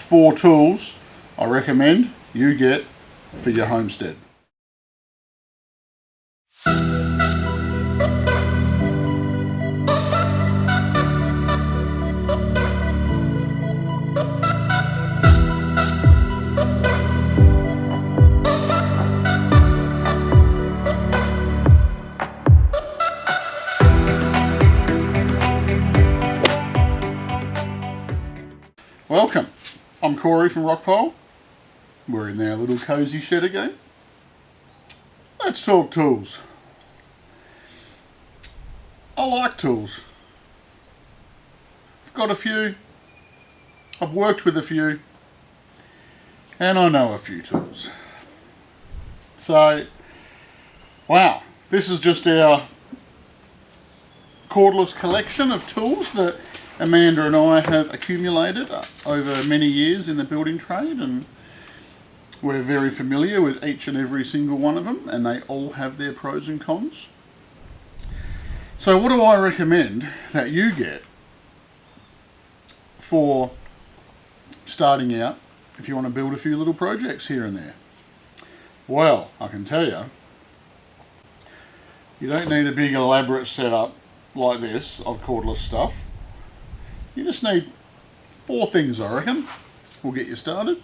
4 tools I recommend you get for your homestead. Welcome, I'm Corey from Rockpole. We're in our little cozy shed again. Let's talk tools. I like tools. I've got a few, I've worked with a few, and I know a few tools. So, wow, this is just our cordless collection of tools that Amanda and I have accumulated over many years in the building trade, and we're very familiar with each and every single one of them, and they all have their pros and cons. So what do I recommend that you get for starting out if you want to build a few little projects here and there? Well, I can tell you, you don't need a big elaborate setup like this of cordless stuff. You just need 4 things, I reckon, will get you started.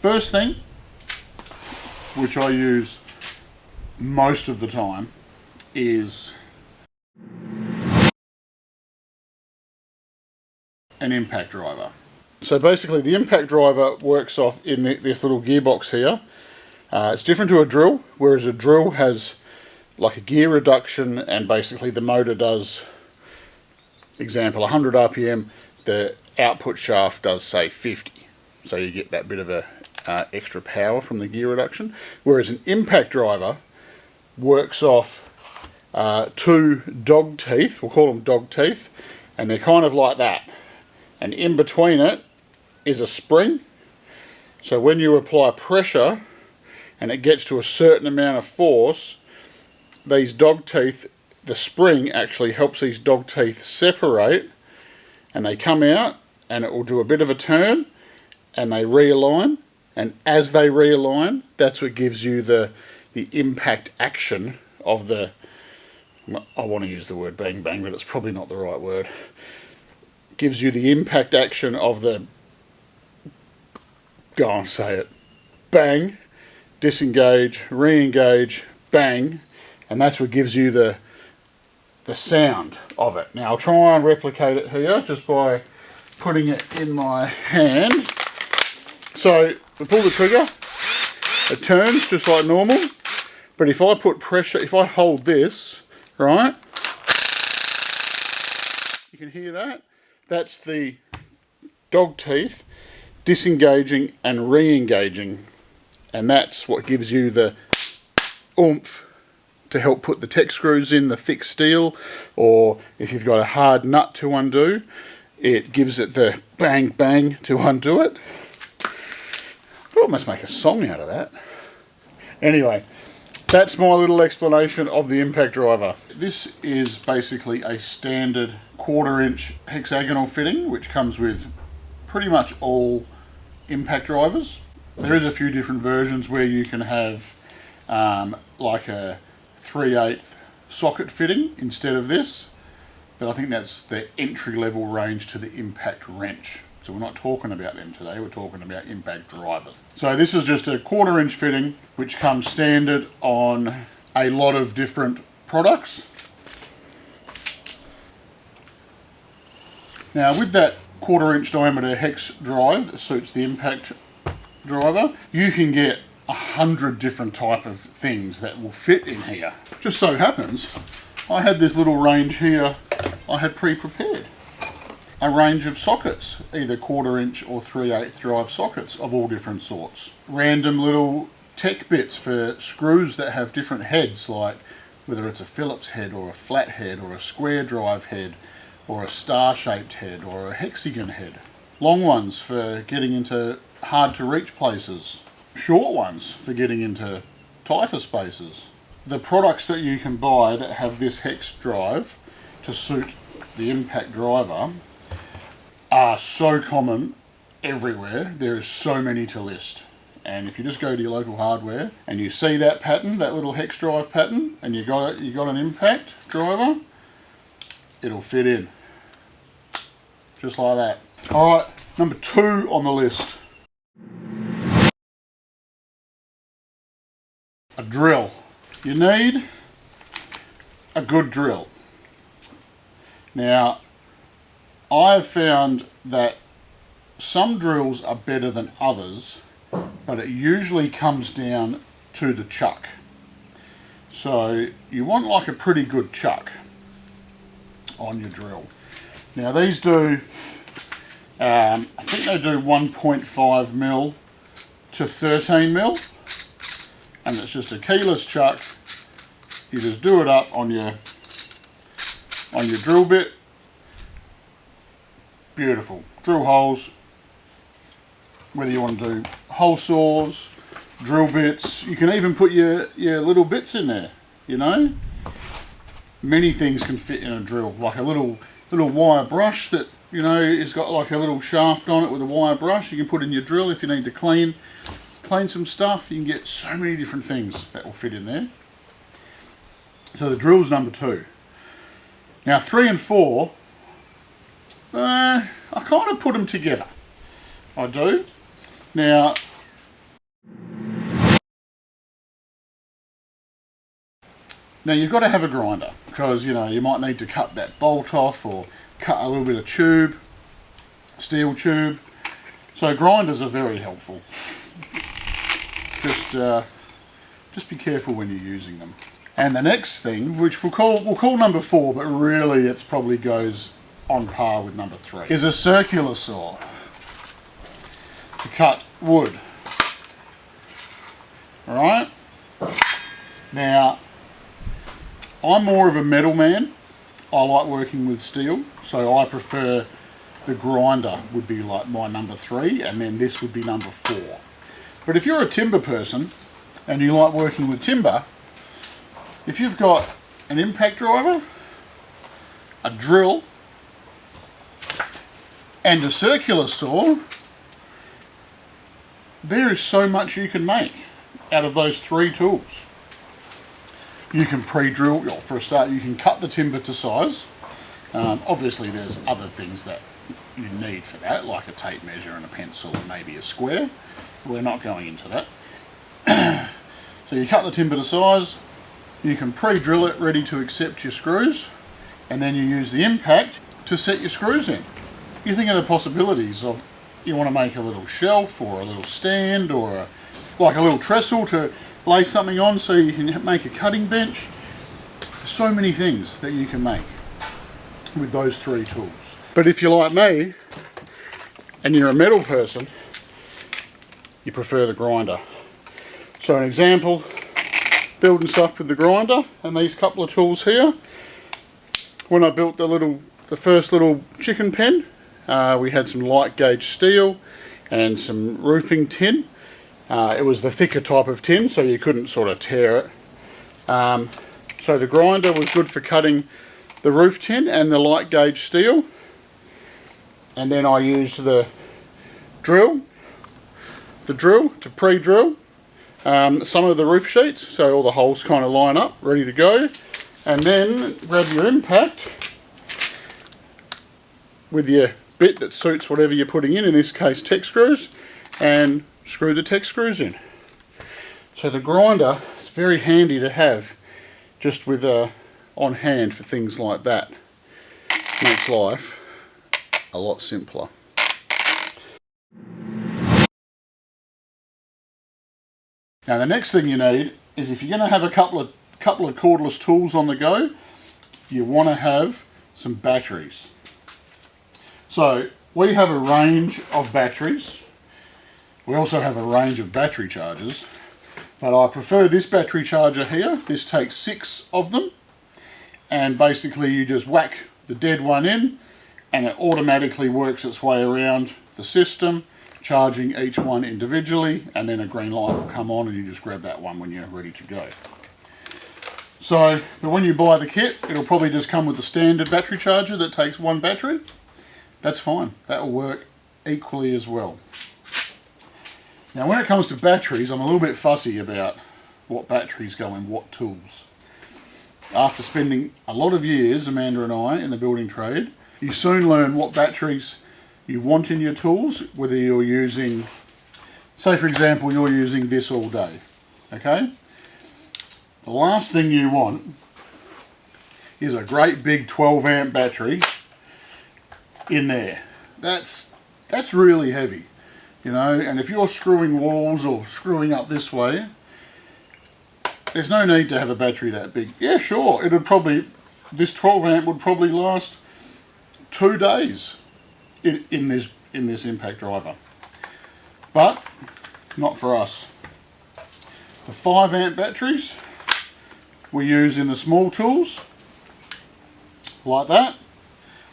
First thing, which I use most of the time, is an impact driver. So basically the impact driver works off in this little gearbox here. It's different to a drill, whereas a drill has like a gear reduction, and basically the motor does, example, 100 RPM, the output shaft does say 50. So you get that bit of a extra power from the gear reduction. Whereas an impact driver works off 2 dog teeth, we'll call them dog teeth, and they're kind of like that. And in between it is a spring. So when you apply pressure and it gets to a certain amount of force, these dog teeth, the spring actually helps these dog teeth separate, and they come out and it will do a bit of a turn and they realign, and as they realign, that's what gives you the impact action of the, I want to use the word bang bang, but it's probably not the right word. Gives you the impact action of the, go on, say it, bang, disengage, re-engage, bang, and that's what gives you the sound of it. Now I'll try and replicate it here just by putting it in my hand. So we pull the trigger, it turns just like normal, but if I put pressure, if I hold this, right, you can hear that? That's the dog teeth disengaging and re-engaging, and that's what gives you the oomph to help put the tech screws in the thick steel, or if you've got a hard nut to undo, it gives it the bang bang to undo it. I almost make a song out of that. Anyway, that's my little explanation of the impact driver. This is basically a standard 1/4-inch hexagonal fitting, which comes with pretty much all impact drivers. There is a few different versions where you can have like a 3/8 socket fitting instead of this, but I think that's the entry level range to the impact wrench. So we're not talking about them today, we're talking about impact drivers. So this is just a 1/4-inch fitting which comes standard on a lot of different products. Now with that 1/4-inch diameter hex drive that suits the impact driver, you can get 100 different type of things that will fit in here. Just so happens I had this little range here I had pre-prepared. A range of sockets, either 1/4-inch or 3/8 drive sockets of all different sorts. Random little tech bits for screws that have different heads, like whether it's a Phillips head or a flat head or a square drive head or a star-shaped head or a hexagon head. Long ones for getting into hard to reach places. Short ones for getting into tighter spaces. The products that you can buy that have this hex drive to suit the impact driver are so common everywhere. There is so many to list. And if you just go to your local hardware and you see that pattern, that little hex drive pattern, and you got an impact driver, it'll fit in. Just like that. Alright, number 2 on the list. A drill. You need a good drill. Now, I've found that some drills are better than others, but it usually comes down to the chuck. So you want like a pretty good chuck on your drill. Now these do, I think they do 1.5 mil to 13 mil, and it's just a keyless chuck. You just do it up on your drill bit. Beautiful. Drill holes, whether you want to do hole saws, drill bits. You can even put your little bits in there, you know. Many things can fit in a drill, like a little wire brush that, you know, has got like a little shaft on it with a wire brush. You can put in your drill if you need to clean some stuff. You can get so many different things that will fit in there. So the drill's number 2. Now 3 and 4, I kind of put them together. I do. Now, you've got to have a grinder, because, you know, you might need to cut that bolt off or cut a little bit of tube, steel tube. So grinders are very helpful. Just be careful when you're using them. And the next thing, which we'll call number 4, but really it's probably goes on par with number 3, is a circular saw to cut wood. Alright? Now, I'm more of a metal man. I like working with steel, so I prefer the grinder would be like my number 3, and then this would be number 4. But if you're a timber person and you like working with timber, if you've got an impact driver, a drill, and a circular saw, there is so much you can make out of those 3 tools. You can pre-drill, for a start, you can cut the timber to size. Obviously there's other things that you need for that, like a tape measure and a pencil and maybe a square. We're not going into that. So you cut the timber to size, you can pre-drill it ready to accept your screws, and then you use the impact to set your screws in. You think of the possibilities of, you want to make a little shelf or a little stand or like a little trestle to lay something on so you can make a cutting bench. So many things that you can make with those 3 tools. But if you're like me and you're a metal person, you prefer the grinder. So an example, building stuff with the grinder and these couple of tools here. When I built the first little chicken pen, we had some light gauge steel and some roofing tin. It was the thicker type of tin, so you couldn't sort of tear it. So the grinder was good for cutting the roof tin and the light gauge steel. And then I used the drill to pre-drill some of the roof sheets, so all the holes kind of line up, ready to go. And then grab your impact with your bit that suits whatever you're putting in this case tech screws, and screw the tech screws in. So the grinder is very handy to have just with on hand for things like that. Makes life a lot simpler. Now the next thing you need is, if you're going to have a couple of cordless tools on the go, you want to have some batteries. So we have a range of batteries. We also have a range of battery chargers, but I prefer this battery charger here. This takes 6 of them, and basically you just whack the dead one in and it automatically works its way around the system, charging each one individually, and then a green light will come on and you just grab that one when you're ready to go. So, but when you buy the kit, it'll probably just come with the standard battery charger that takes 1 battery. That's fine, that'll work equally as well. Now when it comes to batteries, I'm a little bit fussy about what batteries go in what tools. After spending a lot of years, Amanda and I, in the building trade, you soon learn what batteries you want in your tools, whether you're using, say for example, you're using this all day, okay? The last thing you want is a great big 12 amp battery in there. That's really heavy, you know, and if you're screwing walls or screwing up this way, there's no need to have a battery that big. Yeah, sure, this 12 amp would probably last 2 days in this impact driver, but not for us. The 5 amp batteries we use in the small tools, like that,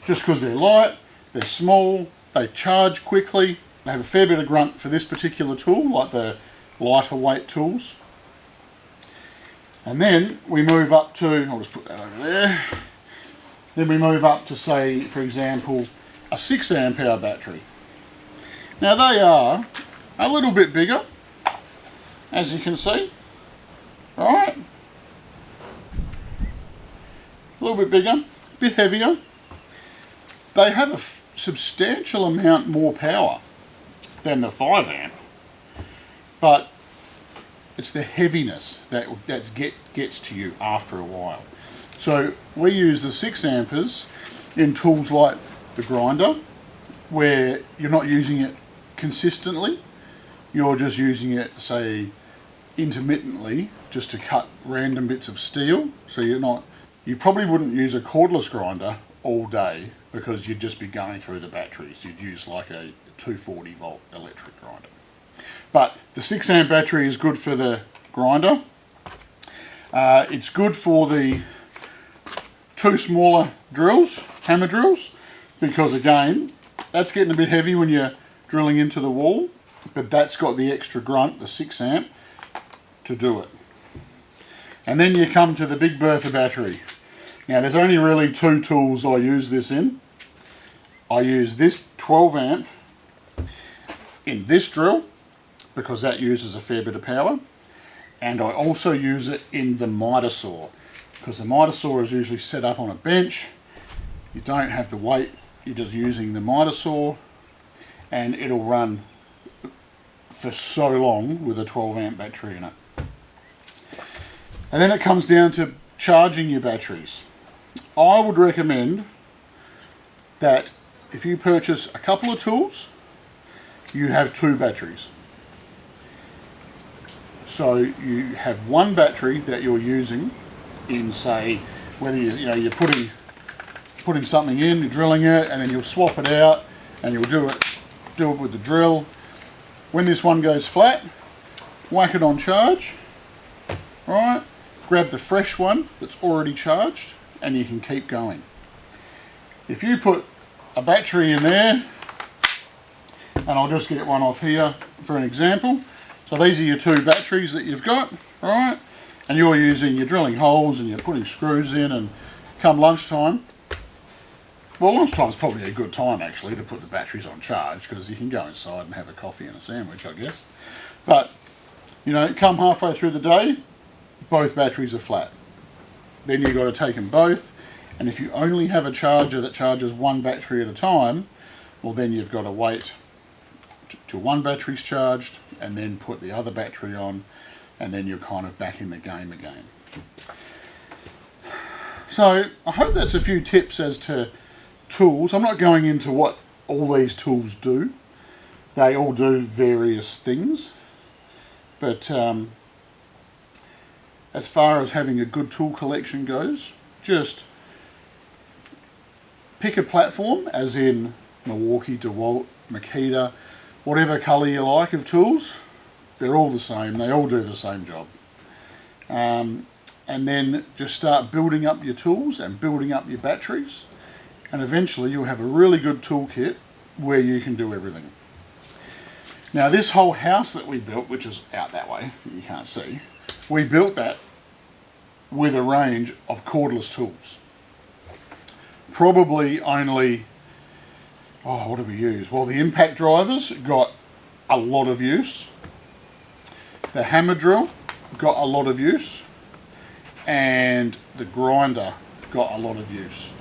just because they're light, they're small, they charge quickly, they have a fair bit of grunt for this particular tool, like the lighter weight tools. And then we move up to, I'll just put that over there, then we move up to, say, for example, a 6 amp hour battery. Now they are a little bit bigger, as you can see, right? A little bit bigger, a bit heavier. They have a substantial amount more power than the 5 amp, but it's the heaviness that gets to you after a while. So we use the 6 ampers in tools like the grinder, where you're not using it consistently, you're just using it, say, intermittently, just to cut random bits of steel. So you probably wouldn't use a cordless grinder all day, because you'd just be going through the batteries. You'd use like a 240 volt electric grinder. But the 6 amp battery is good for the grinder. It's good for the 2 smaller drills, hammer drills, because again, that's getting a bit heavy when you're drilling into the wall, but that's got the extra grunt, the 6 amp, to do it. And then you come to the Big Bertha battery. Now there's only really 2 tools I use this in. I use this 12 amp in this drill, because that uses a fair bit of power, and I also use it in the miter saw, because the miter saw is usually set up on a bench. You don't have the weight, you're just using the miter saw, and it'll run for so long with a 12 amp battery in it. And then it comes down to charging your batteries. I would recommend that if you purchase a couple of tools, you have 2 batteries. So you have one battery that you're using in, say, whether you're putting something in, you're drilling it, and then you'll swap it out, and you'll do it with the drill. When this one goes flat, whack it on charge, right? Grab the fresh one that's already charged, and you can keep going. If you put a battery in there, and I'll just get one off here for an example. So these are your 2 batteries that you've got, right? And you're drilling holes and you're putting screws in, and come lunchtime, well, lunchtime's probably a good time actually to put the batteries on charge, because you can go inside and have a coffee and a sandwich, I guess. But, come halfway through the day, both batteries are flat. Then you've got to take them both, and if you only have a charger that charges one battery at a time, well, then you've got to wait till one battery's charged and then put the other battery on, and then you're kind of back in the game again. So I hope that's a few tips as to tools. I'm not going into what all these tools do. They all do various things, but as far as having a good tool collection goes, just pick a platform, as in Milwaukee, DeWalt, Makita, whatever colour you like of tools. They're all the same, they all do the same job. And then just start building up your tools and building up your batteries, and eventually you'll have a really good toolkit where you can do everything. Now this whole house that we built, which is out that way, you can't see, we built that with a range of cordless tools. Probably only, Oh, what do we use? Well, the impact drivers got a lot of use. The hammer drill got a lot of use. And the grinder got a lot of use.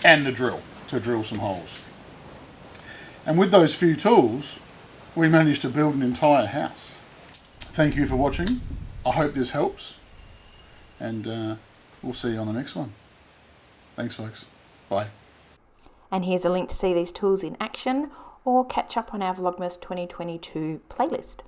And the drill, to drill some holes. And with those few tools, we managed to build an entire house. Thank you for watching. I hope this helps. And we'll see you on the next one. Thanks, folks. Bye. And here's a link to see these tools in action or catch up on our Vlogmas 2022 playlist.